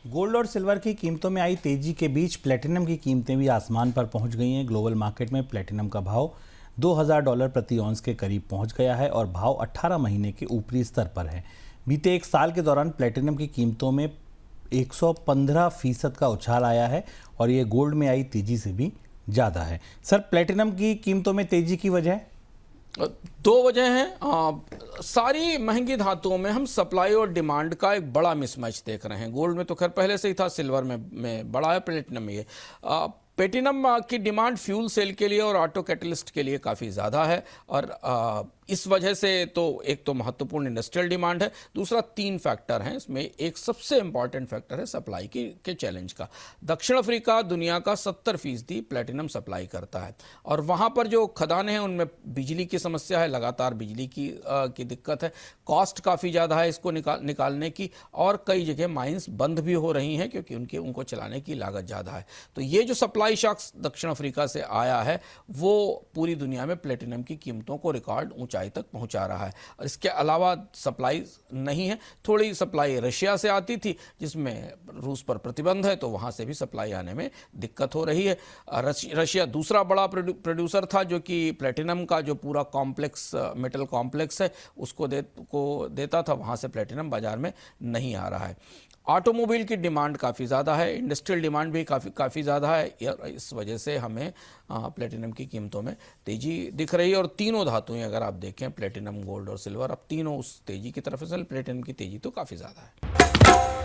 Gold और silver की कीमतों में आई तेजी के बीच प्लेटिनम की कीमतें भी आसमान पर पहुंच गई हैं। ग्लोबल मार्केट में प्लेटिनम का भाव $2000 प्रति औंस के करीब पहुंच गया है और भाव 18 महीने के ऊपरी स्तर पर है। बीते एक साल के दौरान प्लेटिनम की कीमतों में 115% का उछाल आया है और ये गोल्ड में आई तेजी से भी ज़्यादा है। सर, प्लेटिनम की कीमतों में तेजी की वजह? दो वजह हैं। सारी महंगी धातुओं में हम सप्लाई और डिमांड का एक बड़ा मिसमैच देख रहे हैं। गोल्ड में तो खैर पहले से ही था, सिल्वर में बड़ा है, प्लेटिनम में ये प्लेटिनम की डिमांड फ्यूल सेल के लिए और ऑटो कैटलिस्ट के लिए काफ़ी ज़्यादा है और इस वजह से तो एक तो महत्वपूर्ण इंडस्ट्रियल डिमांड है, दूसरा तीन फैक्टर हैं इसमें। एक सबसे इंपॉर्टेंट फैक्टर है सप्लाई के चैलेंज का। दक्षिण अफ्रीका दुनिया का 70% प्लेटिनम सप्लाई करता है और वहाँ पर जो खदानें हैं उनमें बिजली की समस्या है, लगातार बिजली की दिक्कत है, कॉस्ट काफ़ी ज़्यादा है इसको निकालने की, और कई जगह माइंस बंद भी हो रही हैं क्योंकि उनको चलाने की लागत ज़्यादा है। तो ये जो सप्लाई शॉक दक्षिण अफ्रीका से आया है वो पूरी दुनिया में प्लेटिनम की कीमतों को रिकॉर्ड ऊंचाई तक पहुंचा रहा है। और इसके अलावा सप्लाई नहीं है, थोड़ी सप्लाई रशिया से आती थी जिसमें रूस पर प्रतिबंध है, तो वहां से भी सप्लाई आने में दिक्कत हो रही है। रशिया दूसरा बड़ा प्रोड्यूसर था जो कि प्लेटिनम का जो पूरा कॉम्प्लेक्स मेटल कॉम्प्लेक्स है उसको देता था, वहां से प्लेटिनम बाजार में नहीं आ रहा है। ऑटोमोबाइल की डिमांड काफ़ी ज़्यादा है, इंडस्ट्रियल डिमांड भी काफ़ी ज़्यादा है, इस वजह से हमें प्लेटिनम की कीमतों में तेज़ी दिख रही है। और तीनों धातुएं अगर आप देखें, प्लेटिनम, गोल्ड और सिल्वर, अब तीनों उस तेज़ी की तरफ है। प्लेटिनम की तेज़ी तो काफ़ी ज़्यादा है।